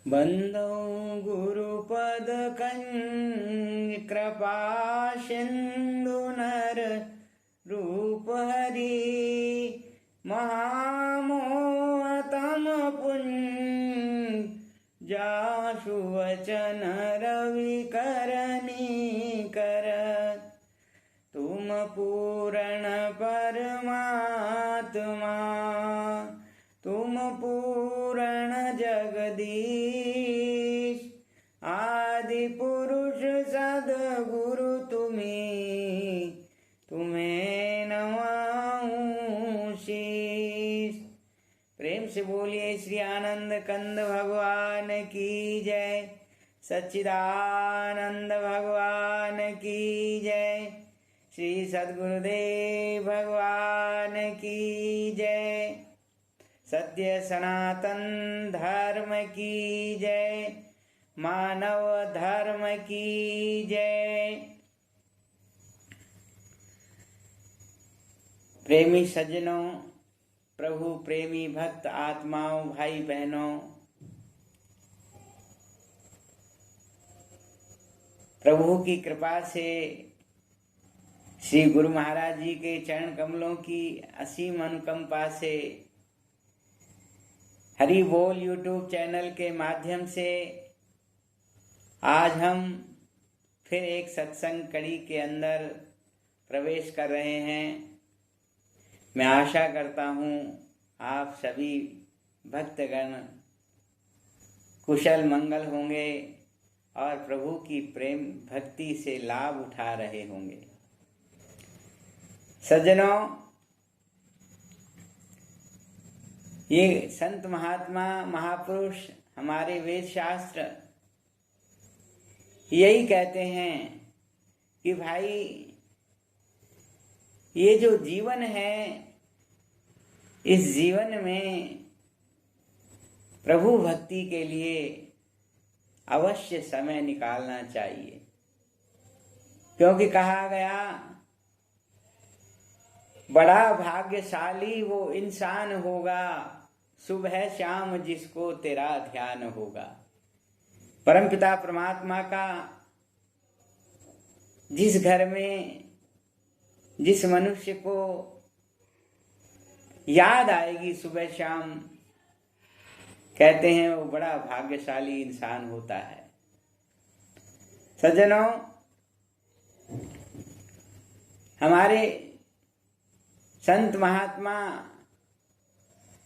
बंदो गुरुपद कृपा सिंधु नर रूप हरि महामोहतम पुण्य जासु वचन रवि करनी कर तुम पूर्ण परमात्मा तुम पूर्ण जगदीश आदि पुरुष सद्गुरु तुम्हें नमाऊं शीश। प्रेम से बोलिए श्री आनंद कंद भगवान की जय, सच्चिदानंद भगवान की जय, श्री सद्गुरुदेव भगवान की जय, सत्य सनातन धर्म की जय, मानव धर्म की जय। प्रेमी सज्जनों, प्रभु प्रेमी भक्त आत्माओं, भाई बहनों, प्रभु की कृपा से श्री गुरु महाराज जी के चरण कमलों की असीम अनुकंपा से हरि बोल यूट्यूब चैनल के माध्यम से आज हम फिर एक सत्संग कड़ी के अंदर प्रवेश कर रहे हैं। मैं आशा करता हूँ आप सभी भक्तगण कुशल मंगल होंगे और प्रभु की प्रेम भक्ति से लाभ उठा रहे होंगे। सज्जनों, ये संत महात्मा महापुरुष हमारे वेद शास्त्र यही कहते हैं कि भाई ये जो जीवन है, इस जीवन में प्रभु भक्ति के लिए अवश्य समय निकालना चाहिए, क्योंकि कहा गया बड़ा भाग्यशाली वो इंसान होगा सुबह शाम जिसको तेरा ध्यान होगा। परमपिता परमात्मा का जिस घर में जिस मनुष्य को याद आएगी सुबह शाम, कहते हैं वो बड़ा भाग्यशाली इंसान होता है। सज्जनों, हमारे संत महात्मा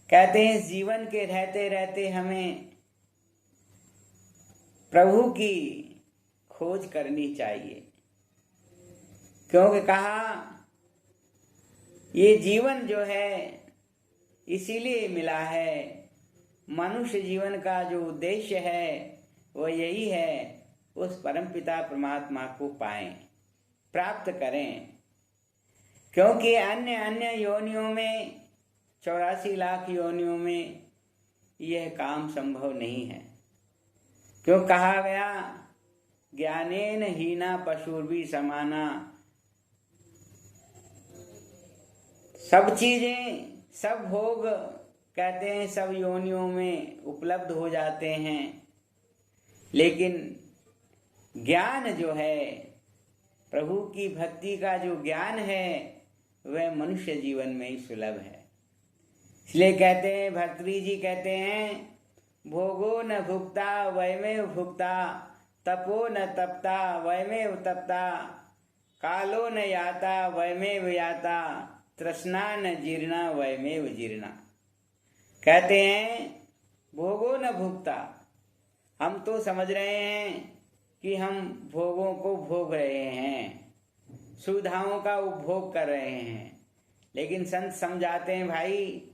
कहते हैं जीवन के रहते रहते हमें प्रभु की खोज करनी चाहिए, क्योंकि कहा ये जीवन जो है इसीलिए मिला है। मनुष्य जीवन का जो उद्देश्य है वो यही है, उस परमपिता परमात्मा को पाएं, प्राप्त करें, क्योंकि अन्य अन्य योनियों में 84 लाख योनियों में यह काम संभव नहीं है। क्यों कहा गया ज्ञानेन हीना पशुर्भी समाना। सब चीजें सब भोग कहते हैं सब योनियों में उपलब्ध हो जाते हैं, लेकिन ज्ञान जो है, प्रभु की भक्ति का जो ज्ञान है, वह मनुष्य जीवन में ही सुलभ है। इसलिए कहते हैं भर्तृहरि जी कहते हैं भोगो न भुक्ता वयमेव भुक्ता, तपो न तपता वयमेव तपता, कालो न याता वयमेव याता, तृष्णा न जीर्णा वयमेव जीर्णा। कहते हैं भोगो न भुक्ता, हम तो समझ रहे हैं कि हम भोगों को भोग रहे हैं, सुविधाओं का उपभोग कर रहे हैं, लेकिन संत समझाते हैं भाई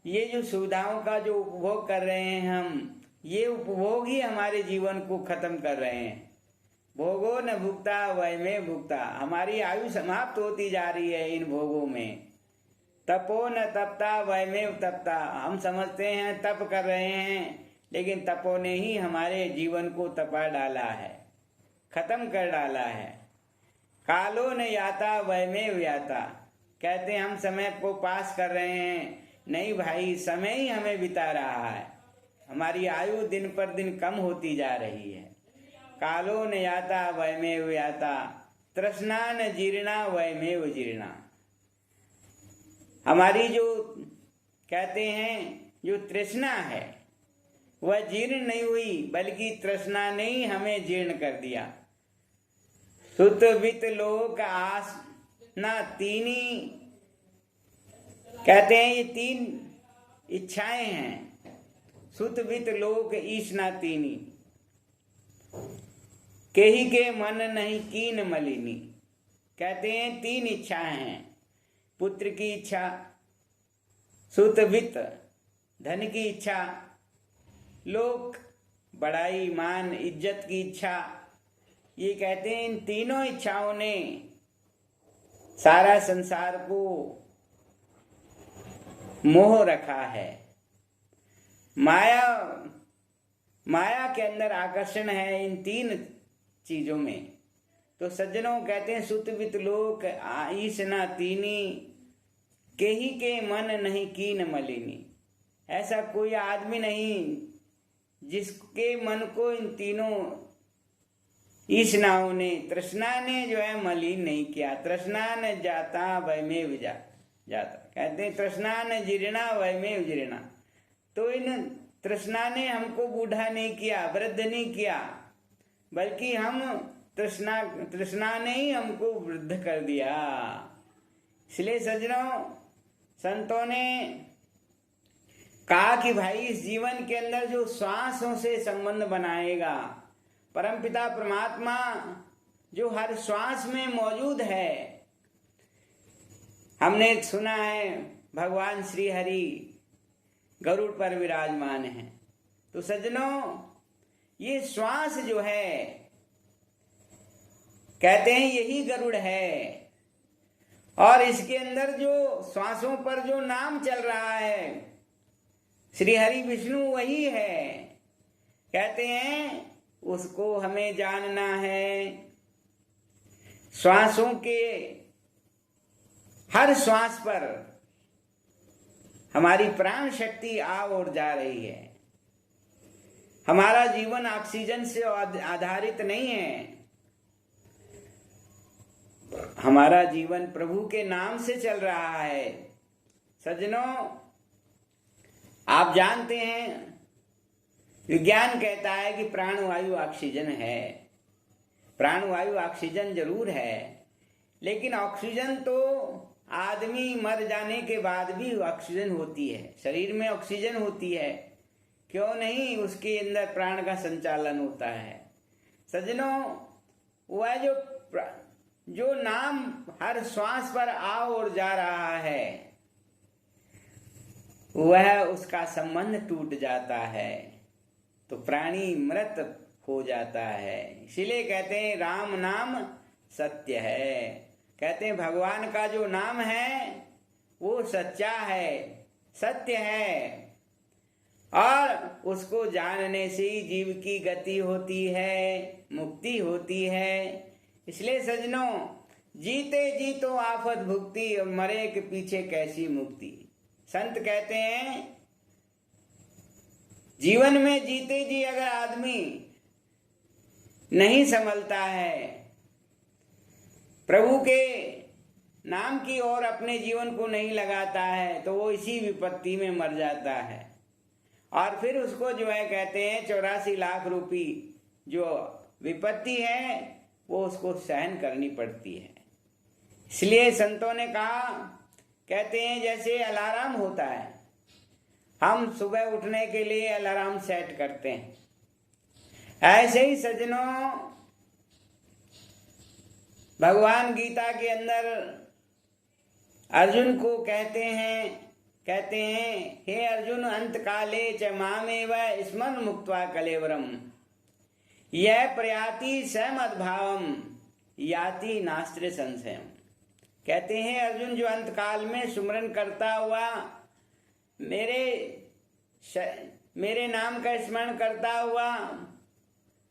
ये जो सुविधाओं का जो उपभोग कर रहे हैं हम, ये उपभोग ही हमारे जीवन को खत्म कर रहे हैं। भोगो न भुक्ता वयमेव भुक्ता, हमारी आयु समाप्त होती जा रही है इन भोगों में। तपो न तपता वयमेव तपता, हम समझते हैं तप कर रहे हैं, लेकिन तपो ने ही हमारे जीवन को तपा डाला है, खत्म कर डाला है। कालो न याता वयमेव याता, कहते हैं हम समय को पास कर रहे हैं, नहीं भाई समय ही हमें बिता रहा है, हमारी आयु दिन पर दिन कम होती जा रही है। कालो न याता वयमेव याता, तृष्णा न जीर्णा वयमेव जीर्णा। हमारी जो कहते हैं जो तृष्णा है वह जीर्ण नहीं हुई, बल्कि तृष्णा ने ही हमें जीर्ण कर दिया। सुत वित्त लोक आस ना तीनी, कहते हैं ये तीन इच्छाएं हैं। सुत वित्त लोक ईशना तीनी, केही के मन नहीं कीन मलिनी। कहते हैं तीन इच्छाएं हैं। पुत्र की इच्छा, सुत वित्त धन की इच्छा, लोक बड़ाई मान इज्जत की इच्छा। ये कहते हैं इन तीनों इच्छाओं ने सारा संसार को मोह रखा है। माया के अंदर आकर्षण है इन तीन चीजों में। तो सज्जनों कहते हैं सुत वित्त लोक ईशना तीनी, केही के मन नहीं कीन मलिनी। ऐसा कोई आदमी नहीं जिसके मन को इन तीनों ईशनाओं ने, तृष्णा ने जो है मलिन नहीं किया। तृष्णा न जाता वयमेव जाता, कहते हैं तृष्णा न जीर्णा वयमेव जीर्णा। तो इन तृष्णा ने हमको बूढ़ा नहीं किया, वृद्ध नहीं किया, बल्कि हम तृष्णा ने ही हमको वृद्ध कर दिया। इसलिए सज्जनों, संतों ने कहा कि भाई इस जीवन के अंदर जो श्वासों से संबंध बनाएगा, परमपिता परमात्मा जो हर श्वास में मौजूद है। हमने सुना है भगवान श्री हरि गरुड़ पर विराजमान है। तो सज्जनों, ये श्वास जो है, कहते हैं यही गरुड़ है, और इसके अंदर जो श्वासों पर जो नाम चल रहा है श्री हरि विष्णु वही है। कहते हैं उसको हमें जानना है। श्वासों के हर श्वास पर हमारी प्राण शक्ति आ और जा रही है। हमारा जीवन ऑक्सीजन से आधारित नहीं है। हमारा जीवन प्रभु के नाम से चल रहा है। सज्जनों, आप जानते हैं विज्ञान कहता है कि प्राणवायु ऑक्सीजन है। प्राणवायु ऑक्सीजन जरूर है, लेकिन ऑक्सीजन तो आदमी मर जाने के बाद भी ऑक्सीजन होती है, शरीर में ऑक्सीजन होती है, क्यों नहीं उसके अंदर प्राण का संचालन होता है। सज्जनों, वह जो नाम हर श्वास पर आ और जा रहा है, वह उसका संबंध टूट जाता है तो प्राणी मृत हो जाता है। इसीलिए कहते हैं राम नाम सत्य है। कहते हैं भगवान का जो नाम है वो सच्चा है, सत्य है, और उसको जानने से ही जीव की गति होती है, मुक्ति होती है। इसलिए सज्जनों, जीते जी तो आफत भुगती, और मरे के पीछे कैसी मुक्ति। संत कहते हैं जीवन में जीते जी अगर आदमी नहीं संभलता है, प्रभु के नाम की ओर अपने जीवन को नहीं लगाता है, तो वो इसी विपत्ति में मर जाता है। और फिर उसको जो है कहते हैं 84 लाख रुपी जो विपत्ति है वो उसको सहन करनी पड़ती है। इसलिए संतों ने कहा, कहते हैं जैसे अलार्म होता है, हम सुबह उठने के लिए अलार्म सेट करते हैं, ऐसे ही सज्जनों भगवान गीता के अंदर अर्जुन को कहते हैं हे अर्जुन, अंत काले च मामेव स्मरण मुक्त्वा कलेवरम यह प्रयाति समद्भावम याति नास्त्र संशयम। कहते हैं अर्जुन, जो अंत काल में सुमरन करता हुआ मेरे नाम का स्मरण करता हुआ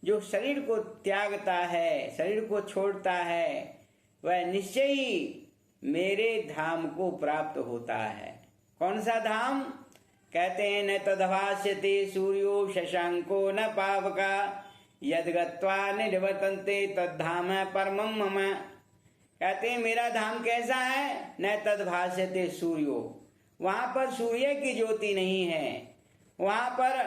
जो शरीर को त्यागता है, शरीर को छोड़ता है, वह निश्चय ही मेरे धाम को प्राप्त होता है। कौन सा धाम? कहते हैं न तद्भास्यते सूर्यो शशांको न पावका यद गत्वा निवर्तन्ते तद्धाम परमं मम। कहते हैं मेरा धाम कैसा है? न तद्भास्यते सूर्यो, वहां पर सूर्य की ज्योति नहीं है, वहां पर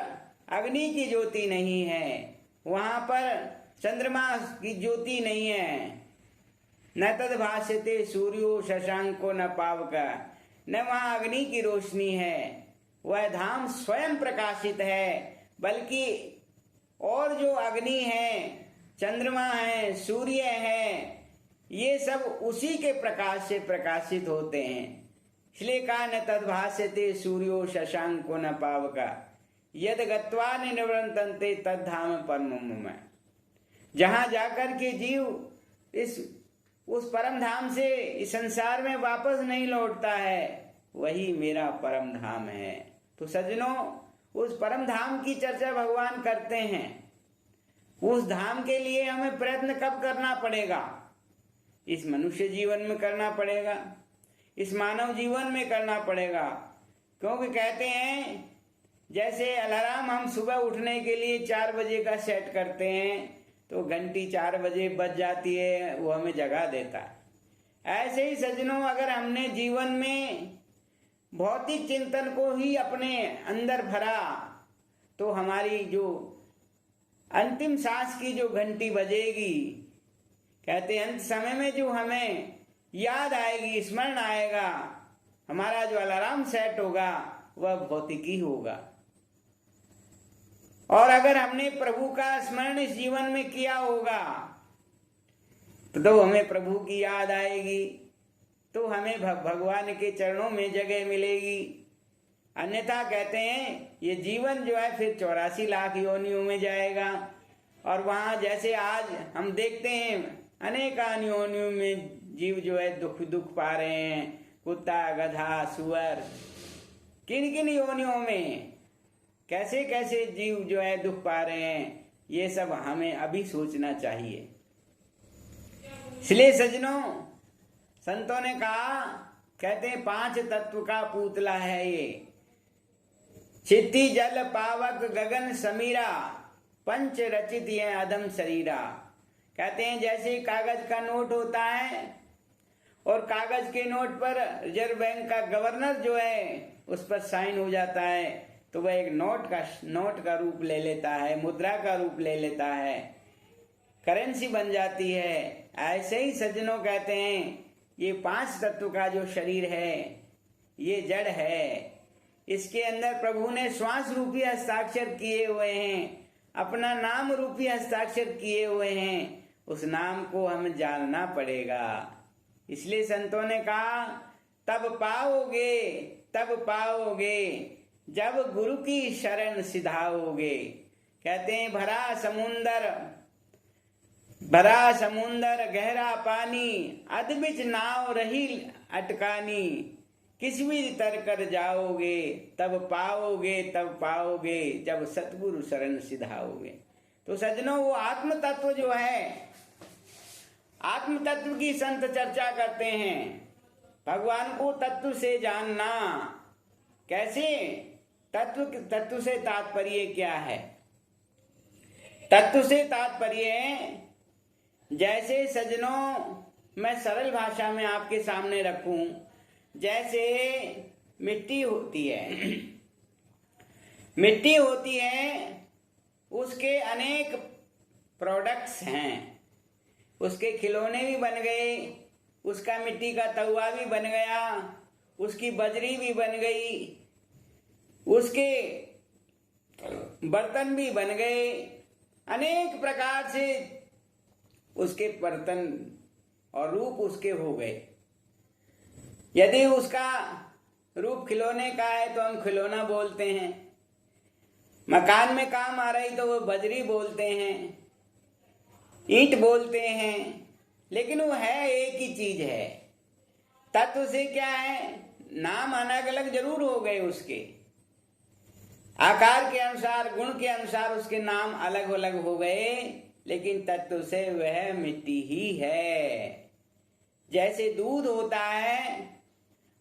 अग्नि की ज्योति नहीं है, वहां पर चंद्रमा की ज्योति नहीं है। न तद्भास्यते सूर्यो शशांको न पावका, न वहां अग्नि की रोशनी है, वह धाम स्वयं प्रकाशित है, बल्कि और जो अग्नि है, चंद्रमा है, सूर्य है, ये सब उसी के प्रकाश से प्रकाशित होते हैं। इसलिए कहा न तद्भास्यते सूर्यो शशांको न पावका यद गत्वा निवर्तन्ते तद्धाम परमं मम। जहां जाकर के जीव उस परम धाम से इस संसार में वापस नहीं लौटता है, वही मेरा परम धाम है। तो सज्जनों, उस परम धाम की चर्चा भगवान करते हैं। उस धाम के लिए हमें प्रयत्न कब करना पड़ेगा? इस मनुष्य जीवन में करना पड़ेगा, इस मानव जीवन में करना पड़ेगा। क्योंकि कहते हैं जैसे अलार्म हम सुबह उठने के लिए 4 बजे का सेट करते हैं, तो घंटी 4 बजे बज जाती है, वो हमें जगा देता है। ऐसे ही सज्जनों, अगर हमने जीवन में भौतिक चिंतन को ही अपने अंदर भरा, तो हमारी जो अंतिम सांस की जो घंटी बजेगी, कहते हैं अंत समय में जो हमें याद आएगी, स्मरण आएगा, हमारा जो अलार्म सेट होगा वह भौतिक ही होगा। और अगर हमने प्रभु का स्मरण इस जीवन में किया होगा, तो हमें प्रभु की याद आएगी, तो हमें भगवान के चरणों में जगह मिलेगी। अन्यथा कहते हैं ये जीवन जो है फिर 84 लाख योनियों में जाएगा। और वहाँ जैसे आज हम देखते हैं अनेक योनियों में जीव जो है दुख पा रहे हैं, कुत्ता, गधा, सुअर, किन किन योनियों में कैसे कैसे जीव जो है दुख पा रहे हैं, ये सब हमें अभी सोचना चाहिए। इसलिए सज्जनों, संतों ने कहा, कहते हैं 5 तत्व का पुतला है ये, क्षिति जल पावक गगन समीरा, पंच रचित ये अदम शरीरा। कहते हैं जैसे कागज का नोट होता है और कागज के नोट पर रिजर्व बैंक का गवर्नर जो है उस पर साइन हो जाता है, तो वह एक नोट का रूप ले लेता है, मुद्रा का रूप ले लेता है, करेंसी बन जाती है। ऐसे ही सज्जनों कहते हैं ये 5 तत्व का जो शरीर है ये जड़ है, इसके अंदर प्रभु ने श्वास रूपी हस्ताक्षर किए हुए हैं, अपना नाम रूपी हस्ताक्षर किए हुए हैं। उस नाम को हमें जानना पड़ेगा। इसलिए संतों ने कहा तब पाओगे जब गुरु की शरण सिधाओगे। कहते हैं भरा समुंदर गहरा पानी, अदबिच नाव रही अटकानी, किस भी तर कर जाओगे तब पाओगे जब सतगुरु शरण सिधाओगे। तो सज्जनों, वो आत्म तत्व जो है, आत्म तत्व की संत चर्चा करते हैं। भगवान को तत्व से जानना कैसे? तत्व से तात्पर्य क्या है? तत्व से तात्पर्य जैसे सज्जनों मैं सरल भाषा में आपके सामने रखूं, जैसे मिट्टी होती है, उसके अनेक प्रोडक्ट्स हैं, उसके खिलौने भी बन गए, उसका मिट्टी का तवा भी बन गया, उसकी बजरी भी बन गई, उसके बर्तन भी बन गए, अनेक प्रकार से उसके बर्तन और रूप उसके हो गए। यदि उसका रूप खिलौने का है तो हम खिलौना बोलते हैं, मकान में काम आ रही तो वो बजरी बोलते हैं, ईंट बोलते हैं, लेकिन वो है एक ही चीज है। तत्व से क्या है? नाम अलग अलग जरूर हो गए, उसके आकार के अनुसार, गुण के अनुसार उसके नाम अलग अलग हो गए, लेकिन तत्व से वह मिट्टी ही है। जैसे दूध होता है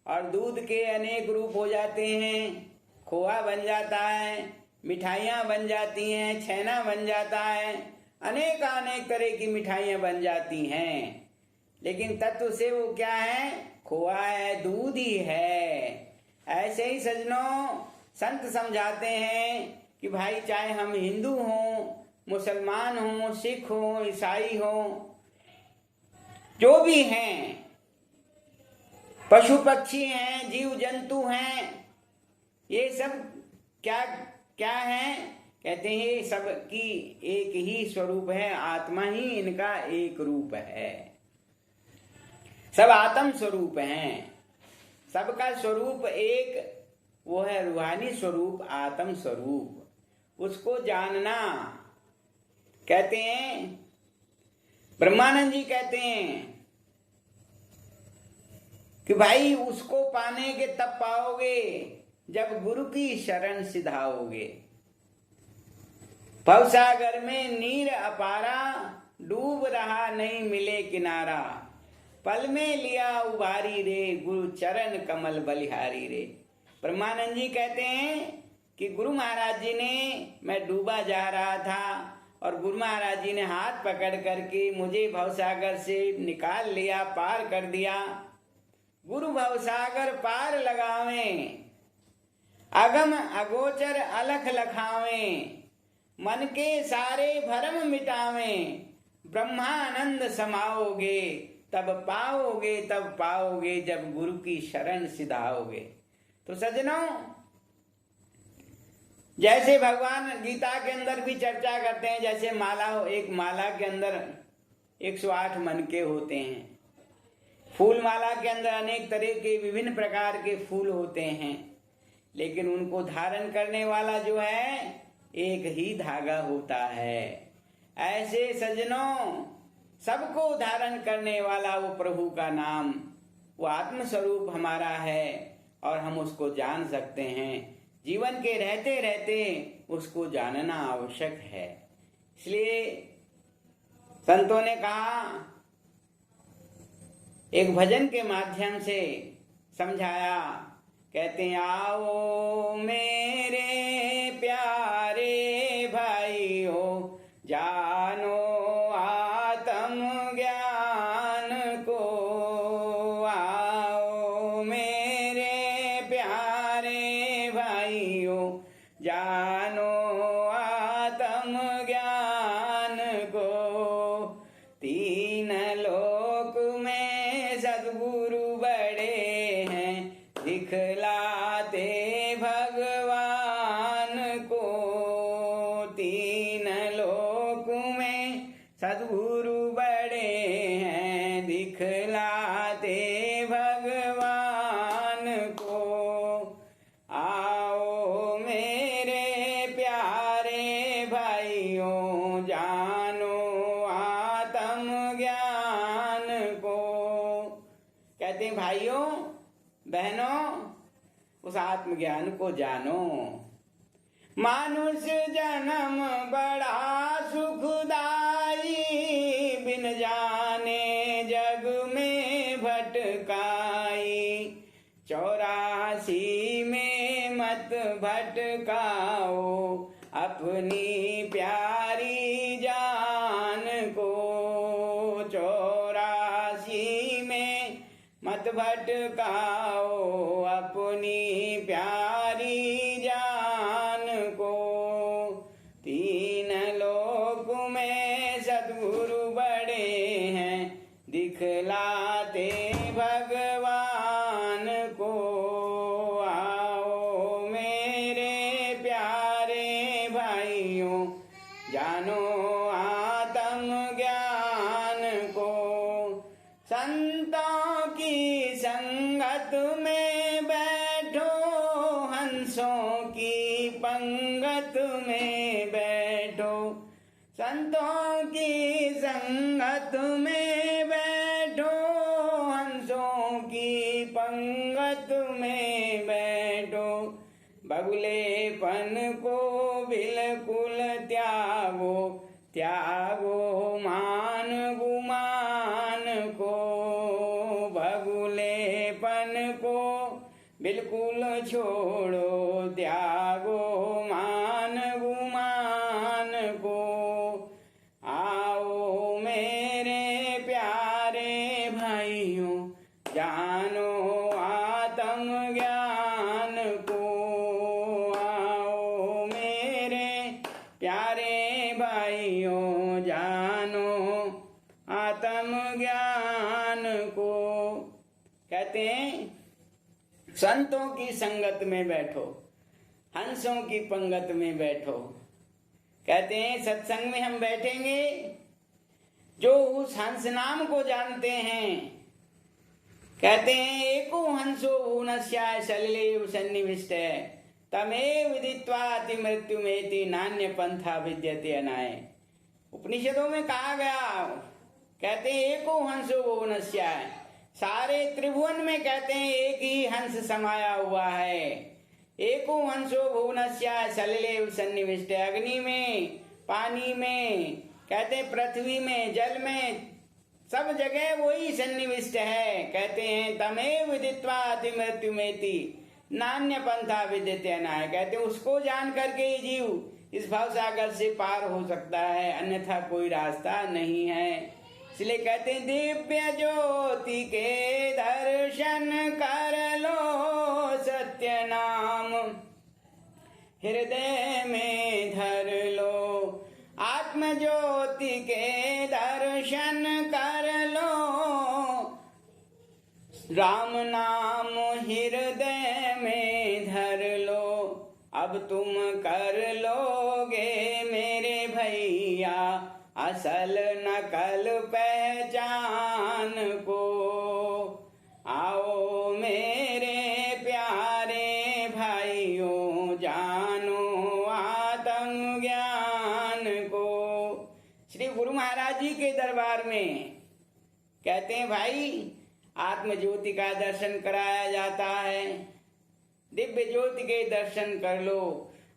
और दूध के अनेक रूप हो जाते हैं, खोआ बन जाता है, मिठाइयाँ बन जाती हैं, छेना बन जाता है, अनेक अनेक तरह की मिठाइयाँ बन जाती हैं। लेकिन तत्व से वो क्या है? खोआ है, दूध ही है। ऐसे ही सज्जनों, संत समझाते हैं कि भाई चाहे हम हिंदू हों, मुसलमान हों, सिख हों, ईसाई हों, जो भी हैं, पशु पक्षी हैं, जीव जंतु हैं, ये सब क्या क्या है? कहते हैं ये सब की एक ही स्वरूप है, आत्मा ही इनका एक रूप है। सब आत्म स्वरूप हैं, सबका स्वरूप एक, वो है रूहानी स्वरूप, आत्म स्वरूप। उसको जानना कहते हैं, ब्रह्मानंद जी कहते हैं कि भाई उसको पाने के तब पाओगे जब गुरु की शरण सिधाओगे। भवसागर में नीर अपारा, डूब रहा नहीं मिले किनारा, पल में लिया उबारी रे, गुरु चरण कमल बलिहारी रे। ब्रह्मानंद जी कहते हैं कि गुरु महाराज जी ने, मैं डूबा जा रहा था और गुरु महाराज जी ने हाथ पकड़ करके मुझे भवसागर से निकाल लिया, पार कर दिया। गुरु भवसागर पार लगावें, अगम अगोचर अलख लखावें, मन के सारे भरम मिटावें, ब्रह्मानंद समाओगे, तब पाओगे जब गुरु की शरण सिधाओगे। तो सज्जनों, जैसे भगवान गीता के अंदर भी चर्चा करते हैं, जैसे माला हो, एक माला के अंदर 108 मनके होते हैं। फूल माला के अंदर अनेक तरह के विभिन्न प्रकार के फूल होते हैं, लेकिन उनको धारण करने वाला जो है एक ही धागा होता है। ऐसे सज्जनों, सबको धारण करने वाला वो प्रभु का नाम, वो आत्म स्वरूप हमारा है और हम उसको जान सकते हैं। जीवन के रहते रहते उसको जानना आवश्यक है। इसलिए संतों ने कहा, एक भजन के माध्यम से समझाया, कहते हैं, आओ मेरे प्यारे भाइयों, जानो आत्म ज्ञान को। आओ मेरे प्यारे भाइयों, जानो आत्म ज्ञान को। तीन लोक में सद्गुरु बड़े हैं, दिखलाते भगवान को। तीन लोक में सद्गुरु बड़े हैं, दिखलाते भगवान को। आओ मेरे प्यारे भाइयों, जानो आत्म ज्ञान को। कहते हैं भाइयों बहनों, उस आत्मज्ञान को जानो। मानुष जन्म बड़ा सुखदाई, बिन जाने जग में भटकाई। 84 में मत भटकाओ, अपनी प्यारी जान को। 84 में मत भटकाओ, अपनी प्यारी जान को। तीन लोक में सद्गुरु बड़े हैं, दिखलाते भगवान को। आओ मेरे प्यारे भाइयों, जानो आत्म ज्ञान को। संतों की संगत में बैठो, हंसों की पंगत में बैठो। संतों की संगत में बैठो, हंसों की पंगत में बैठो। बगुलेपन को बिल्कुल त्यागो, त्यागो मान गुमान को। बगुलेपन को बिल्कुल छोड़ो त्यागो मान गुमान को। आओ मेरे प्यारे भाइयों जानो आत्म ज्ञान को। आओ मेरे प्यारे भाइयों जानो आत्म ज्ञान को। कहते हैं संतों की संगत में बैठो, हंसों की पंगत में बैठो। कहते हैं सत्संग में हम बैठेंगे, जो उस हंस नाम को जानते हैं। कहते हैं एको हंसो ऊनस्याय सलिले सन्निविष्ट तमेव विदित्वा अति मृत्यु मेति नान्य पंथा विद्यते अनाय। उपनिषदों में कहा गया, कहते हैं एको हंसो ऊनस्याय, सारे त्रिभुवन में कहते हैं एक ही हंस समाया हुआ है। एको हंसो भुवनस्याय सलिले सन्निविष्ट, अग्नि में, पानी में, कहते हैं पृथ्वी में, जल में, सब जगह वही सन्निविष्ट है। कहते हैं तमेव विदित्वा अति मृत्यु मेति नान्य पंथा विद्यते अनाय। कहते हैं उसको जान करके ही जीव इस भाव सागर से पार हो सकता है, अन्यथा कोई रास्ता नहीं है। इसलिए कहते हैं दिव्य ज्योति के दर्शन कर लो, सत्य नाम हृदय में धर लो। आत्म ज्योति के दर्शन कर लो, राम नाम हृदय में धर लो। अब तुम कर लोगे मेरे भैया असल नकल पहचान को। आओ मेरे प्यारे भाइयों जानो आत्म ज्ञान को। श्री गुरु महाराज जी के दरबार में कहते हैं भाई आत्म ज्योति का दर्शन कराया जाता है, दिव्य ज्योति के दर्शन कर लो,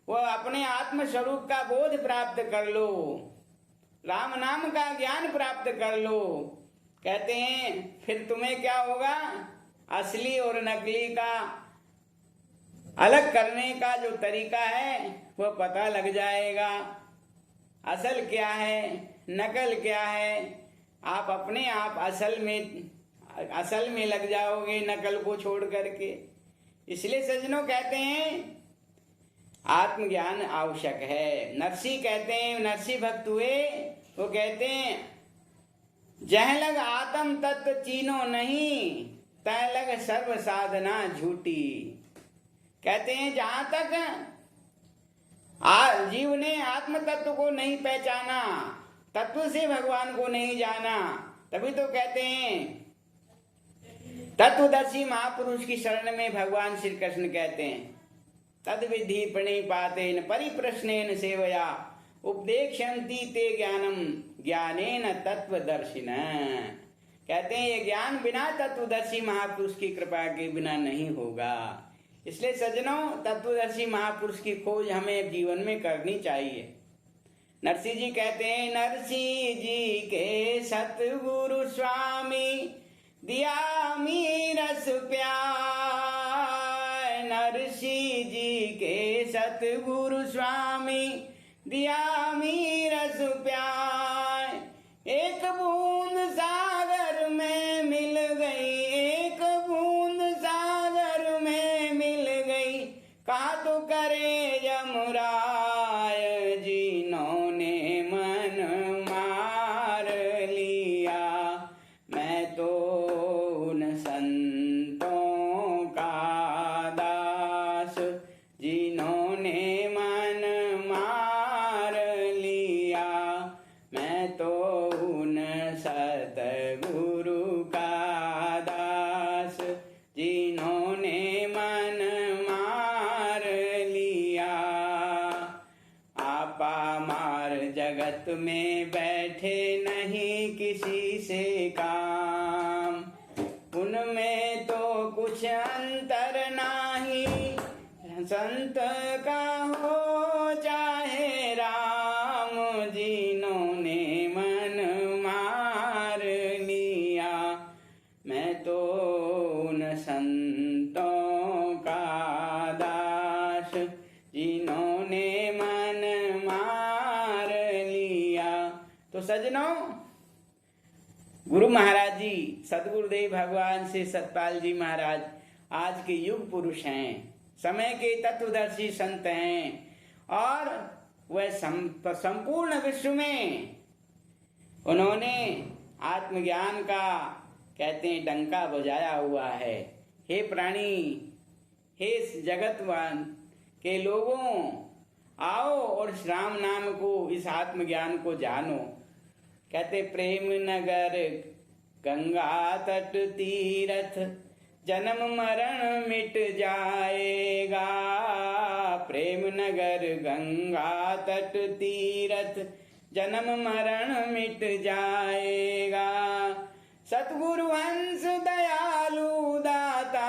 वह अपने आत्म स्वरूप का बोध प्राप्त कर लो, राम नाम का ज्ञान प्राप्त कर लो। कहते हैं फिर तुम्हें क्या होगा, असली और नकली का अलग करने का जो तरीका है वह पता लग जाएगा। असल क्या है, नकल क्या है, आप अपने आप असल में लग जाओगे नकल को छोड़ करके। इसलिए सज्जनों कहते हैं आत्मज्ञान आवश्यक है। नरसी कहते हैं, नरसी भक्त हुए, वो कहते हैं जह लग आत्म तत्व चीनो नहीं, तह लग सर्व साधना झूठी। कहते हैं जहां तक जीव ने आत्म तत्व को नहीं पहचाना, तत्व से भगवान को नहीं जाना, तभी तो कहते हैं तत्वदर्शी महापुरुष की शरण में भगवान श्री कृष्ण कहते हैं तद विधि प्रणिपातेन परिप्रश्नेन सेवया उपदेक्षन्ति ते ज्ञानम ज्ञानेन तत्वदर्शिन। कहते हैं ये ज्ञान बिना तत्वदर्शी महापुरुष की कृपा के बिना नहीं होगा। इसलिए सज्जनों तत्वदर्शी महापुरुष की खोज हमें जीवन में करनी चाहिए। नरसिंह जी कहते हैं नरसिंह जी के सतगुरु स्वामी दिया मी रस प्यार। नरसिंह जी के सतगुरु स्वामी दिया मी रस प्यार। एक बूंद सागर में मिल गई, एक बूंद सागर में मिल गई, कहा तो करे यमराय जिन्होंने मन मार लिया। मैं तो उन संतों का दास जिन्होंने मन मार लिया। मैं तो उन सतगुरु का दास जिन्होंने मन मार लिया। आपा मार जगत में बैठे नहीं किसी से काम, उनमें तो कुछ अंतर नाही। संत का हो चाहे राम जिन्होंने मन मार लिया। मैं तो उन संतों तो सज्जनों, गुरु महाराज जी सदगुरुदेव भगवान से सतपाल जी महाराज आज के युग पुरुष हैं, समय के तत्वदर्शी संत हैं और वह संपूर्ण विश्व में उन्होंने आत्मज्ञान का कहते हैं डंका बजाया हुआ है। हे प्राणी, हे जगतवान के लोगों, आओ और इस राम नाम को, इस आत्मज्ञान को जानो। कहते प्रेम नगर गंगा तट तीरथ, जन्म मरण मिट जाएगा। प्रेम नगर गंगा तट तीरथ, जन्म मरण मिट जाएगा। सतगुरु हंस दयालु दाता,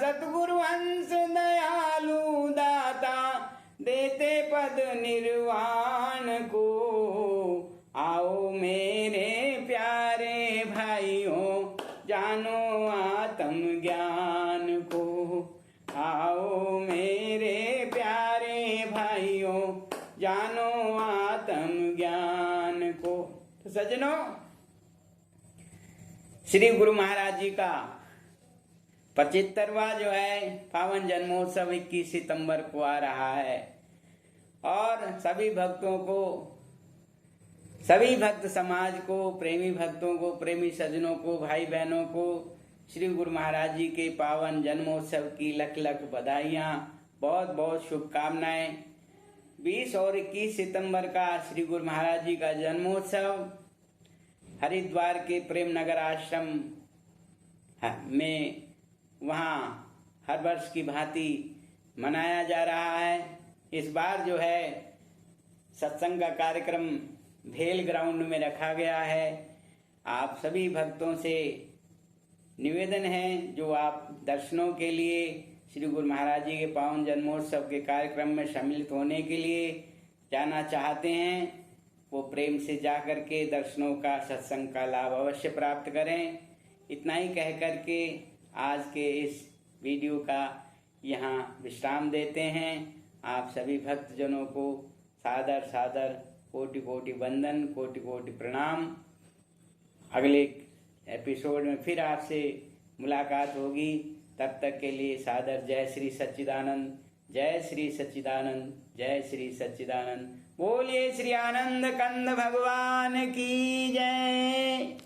सतगुरु हंस दयालु दाता, देते पद निर्वाण को। आओ मेरे प्यारे भाइयों, जानो आत्म ज्ञान को। आओ मेरे प्यारे भाइयों, जानो आत्म ज्ञान को। तो सज्जनों, श्री गुरु महाराज जी का 75वां जो है पावन जन्मोत्सव 21 सितंबर को आ रहा है और सभी भक्तों को, सभी भक्त समाज को, प्रेमी भक्तों को, प्रेमी सज्जनों को, भाई बहनों को श्री गुरु महाराज जी के पावन जन्मोत्सव की लख लख बधाइयाँ, बहुत बहुत शुभकामनाएं। 20 और 21 सितंबर का श्री गुरु महाराज जी का जन्मोत्सव हरिद्वार के प्रेम नगर आश्रम में वहाँ हर वर्ष की भांति मनाया जा रहा है। इस बार जो है सत्संग का कार्यक्रम भेल ग्राउंड में रखा गया है। आप सभी भक्तों से निवेदन है, जो आप दर्शनों के लिए श्री गुरु महाराज जी के पावन जन्मोत्सव के कार्यक्रम में सम्मिलित होने के लिए जाना चाहते हैं, वो प्रेम से जा कर के दर्शनों का, सत्संग का लाभ अवश्य प्राप्त करें। इतना ही कह कर के आज के इस वीडियो का यहाँ विश्राम देते हैं। आप सभी भक्तजनों को सादर सादर कोटि कोटि वंदन, कोटि कोटि प्रणाम। अगले एपिसोड में फिर आपसे मुलाकात होगी। तब तक के लिए सादर जय श्री सच्चिदानंद, जय श्री सच्चिदानंद, जय श्री सच्चिदानंद। बोलिए श्री आनंद कंद भगवान की जय।